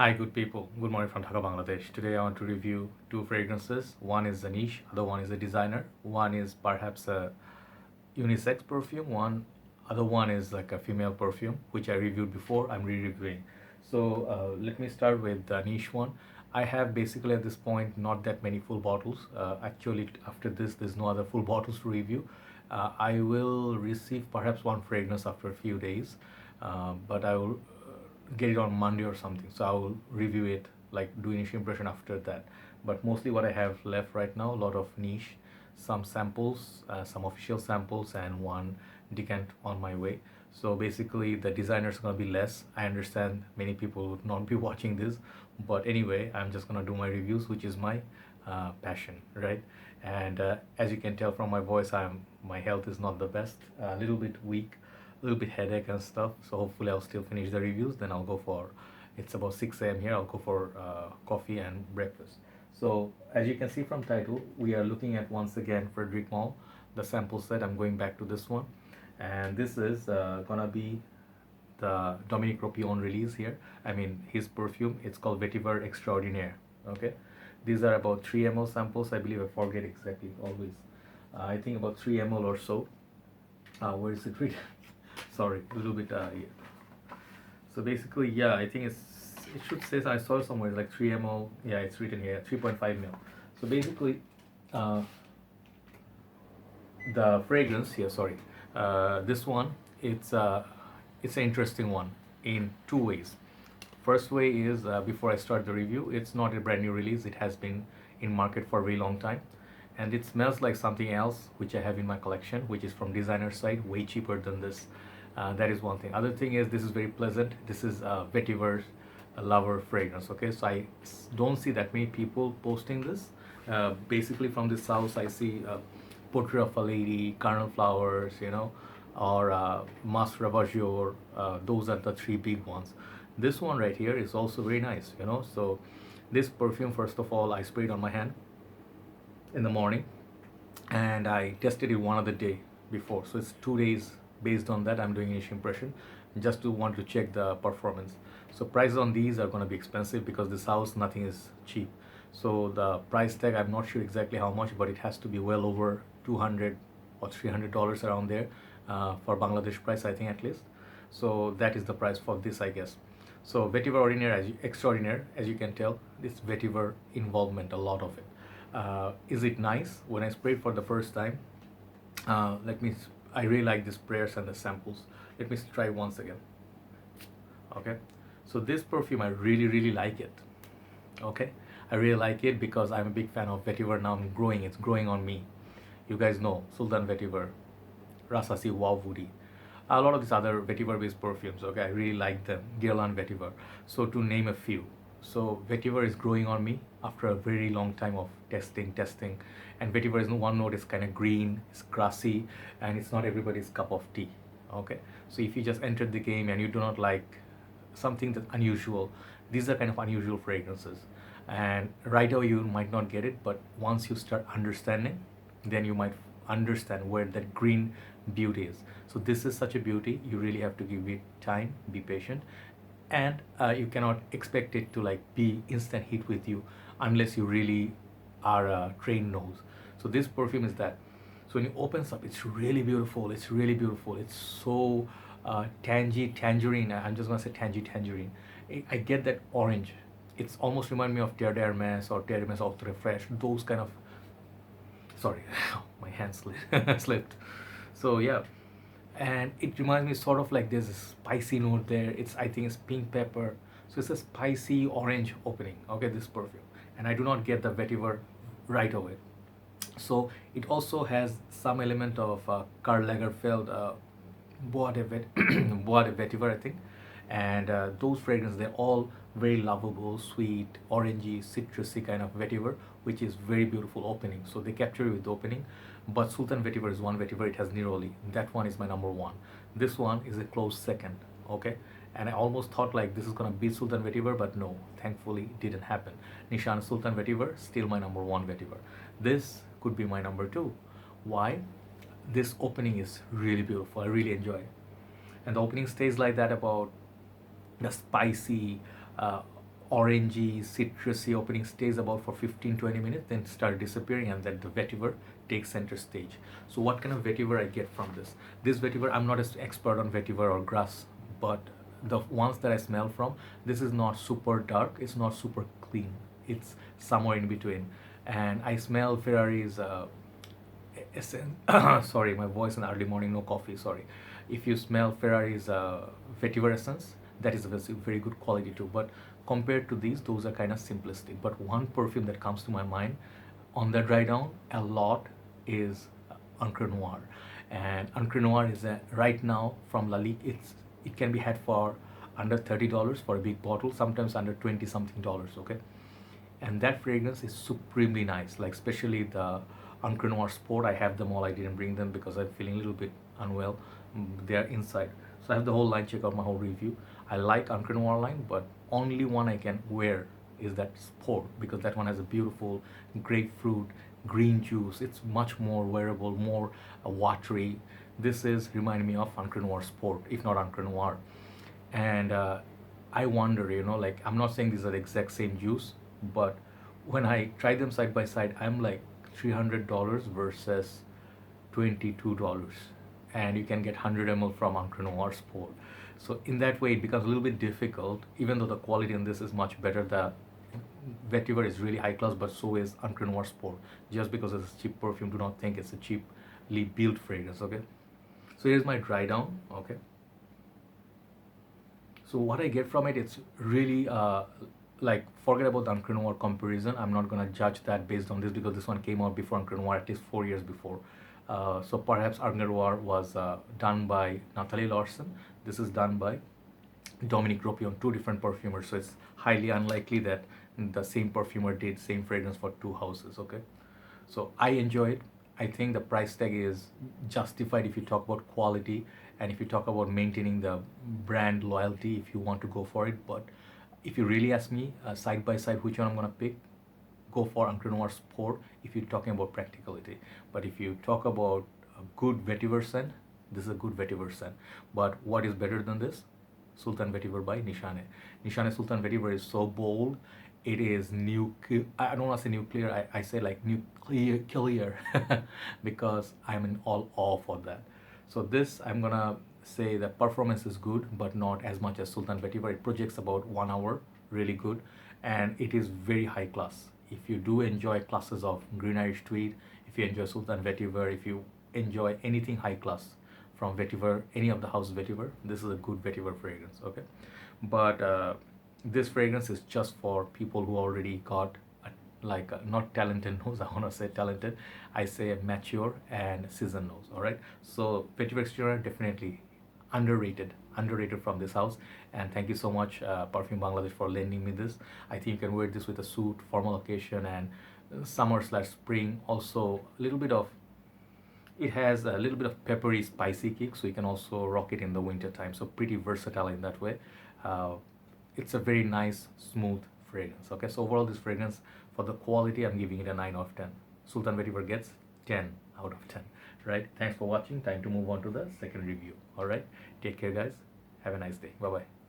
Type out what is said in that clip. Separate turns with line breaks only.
Hi, good people. Good morning from Dhaka, Bangladesh. Today I want to review two fragrances. One is a niche, other one is a designer. One is perhaps a unisex perfume. Other one is like a female perfume, which I reviewed before. I'm re-reviewing. So let me start with the niche one. I have basically at this point not that many full bottles. Actually, after this, there's no other full bottles to review. I will receive perhaps one fragrance after a few days, but I will get it on Monday or something. So I will review it, like do initial impression after that. But mostly what I have left right now, a lot of niche, some samples, some official samples, and one decant on my way. So basically, the designers gonna be less. I understand many people would not be watching this, but anyway, I'm just gonna do my reviews, which is my passion, right? And as you can tell from my voice, my health is not the best, a little bit weak, a little bit headache and stuff. So hopefully I'll still finish the reviews. Then I'll go for, it's about 6 a.m. here. I'll go for coffee and breakfast. So as you can see from title, we are looking at once again Frederic Malle, the sample set. I'm going back to this one, and this is gonna be the Dominique Ropion release here. I mean his perfume. It's called Vetiver Extraordinaire. Okay, these are about 3 ml samples. I believe I forget exactly always. I think about 3 ml or so. Where is it written? Sorry, a little bit. Yeah. So basically, yeah, I think it should say, I saw somewhere like 3 ml. Yeah, it's written here 3.5 ml. So basically, uh, the fragrance here. Sorry, this one. It's an interesting one in two ways. First way is, before I start the review, it's not a brand new release. It has been in market for a very long time, and it smells like something else which I have in my collection, which is from designer side, way cheaper than this. That is one thing. Other thing is, this is very pleasant. This is Vetiver's lover fragrance. Okay, so don't see that many people posting this. Basically from the south, I see portrait of a lady, carnal flowers, or Mas Ravageur. Those are the three big ones. This one right here is also very nice. So this perfume, first of all, I sprayed on my hand in the morning, and I tested it one other day before. So it's 2 days. Based on that, I'm doing initial impression, just to want to check the performance. So prices on these are going to be expensive because this house nothing is cheap. So the price tag, I'm not sure exactly how much, but it has to be well over 200 or $300 around there, for Bangladesh price, I think, at least. So that is the price for this, I guess. So Vetiver Ordinaire, Extraordinaire, as you can tell, this Vetiver involvement, a lot of it. Is it nice? When I sprayed for the first time, I really like the sprayers and the samples. Let me try once again. Okay, so this perfume, I really like it. Okay, I really like it because I'm a big fan of Vetiver. Now it's growing on me. You guys know Sultan Vetiver, Rasasi Wow Woody, a lot of these other vetiver based perfumes. Okay, I really like them. Guerlain Vetiver, so to name a few. So Vetiver is growing on me after a very long time of testing. And Vetiver is one note is kind of green, it's grassy, and it's not everybody's cup of tea. Okay, so if you just entered the game and you do not like something that's unusual, these are kind of unusual fragrances, and right away you might not get it, but once you start understanding, then you might understand where that green beauty is. So this is such a beauty. You really have to give it time, be patient, and you cannot expect it to like be instant hit with you unless you really are a trained nose. So this perfume is that. So when it opens up, it's really beautiful. It's so tangerine. I'm just gonna say tangerine. I get that orange. It's almost remind me of Terre d'Hermes or Terre d'Hermes Ultra Fresh. Those kind of, sorry, my hand slipped. So yeah, and it reminds me sort of like there's a spicy note there. I think it's pink pepper. So it's a spicy orange opening. Okay, this perfume, and I do not get the vetiver right away. So it also has some element of Karl Lagerfeld, Bois de Bois de Vetiver, I think. And those fragrances, they're all very lovable, sweet, orangey, citrusy kind of vetiver, which is very beautiful opening. So they capture you with the opening. But Sultan Vetiver is one vetiver. It has neroli. That one is my number one. This one is a close second. Okay, and I almost thought like this is gonna beat Sultan Vetiver, but no, thankfully it didn't happen. Nishane Sultan Vetiver, still my number one vetiver. This could be my number two. Why? This opening is really beautiful. I really enjoy it, and the opening stays like that about the spicy, orangey, citrusy opening stays about for 15-20 minutes, then start disappearing, and then the vetiver takes center stage. So what kind of vetiver I get from this? This vetiver, I'm not an expert on vetiver or grass, but the ones that I smell from, this is not super dark, it's not super clean, it's somewhere in between. And I smell Ferrari's sorry, my voice in the early morning, no coffee, sorry. If you smell Ferrari's vetiver essence, that is a very good quality too. But compared to these, those are kind of simplistic. But one perfume that comes to my mind on the dry down a lot is Encre Noire. And Encre Noire is right now from Lalique, it can be had for under $30 for a big bottle, sometimes under 20 something dollars, okay? And that fragrance is supremely nice, like especially the Encre Noire Sport. I have them all, I didn't bring them because I'm feeling a little bit unwell. They're inside, so I have the whole line. Check out my whole review. I like Encre Noire line, but only one I can wear is that Sport, because that one has a beautiful grapefruit green juice. It's much more wearable, more watery. This is reminding me of Encre Noire Sport, if not Encre Noire. And I wonder, like, I'm not saying these are the exact same juice, but when I try them side by side, I'm like $300 versus $22, and you can get 100 ml from Encre Noire Sport. So in that way, it becomes a little bit difficult, even though the quality in this is much better. The vetiver is really high class, but so is Encre Noire Sport. Just because it's a cheap perfume, do not think it's a cheaply built fragrance, okay? So here's my dry down, okay? So what I get from it, it's really like, forget about the Encre Noire comparison. I'm not gonna judge that based on this, because this one came out before Encre Noire, at least 4 years before. So perhaps Encre Noire was done by Nathalie Larson. This is done by Dominique Ropion, two different perfumers. So it's highly unlikely that the same perfumer did same fragrance for two houses, okay? So I enjoy it. I think the price tag is justified if you talk about quality and if you talk about maintaining the brand loyalty, if you want to go for it. But if you really ask me, side by side, which one I'm gonna pick, go for Encre Noire Sport if you're talking about practicality. But if you talk about a good vetiver scent, this is a good vetiver scent. But what is better than this? Sultan Vetiver by Nishane. Nishane Sultan Vetiver is so bold. It is I don't want to say nuclear, I say like nuclear because I'm in all awe for that. So this, I'm gonna say the performance is good, but not as much as Sultan Vetiver. It projects about 1 hour, really good, and it is very high class. If you do enjoy classes of Green Irish Tweed, if you enjoy Sultan Vetiver, if you enjoy anything high class from Vetiver, any of the house Vetiver, this is a good Vetiver fragrance, okay? But this fragrance is just for people who already got not talented nose, I want to say talented, I say mature and seasoned nose, all right? So Vetiver Extraordinaire, definitely underrated from this house. And thank you so much, Perfume Bangladesh, for lending me this. I think you can wear this with a suit, formal occasion, and summer/spring. Also a little bit of, it has a little bit of peppery, spicy kick, so you can also rock it in the winter time. So pretty versatile in that way. It's a very nice, smooth fragrance, okay? So overall, this fragrance, for the quality, I'm giving it a 9 out of 10. Sultan Vetiver gets 10 out of 10, right? Thanks for watching. Time to move on to the second review, all right? Take care, guys. Have a nice day. Bye-bye.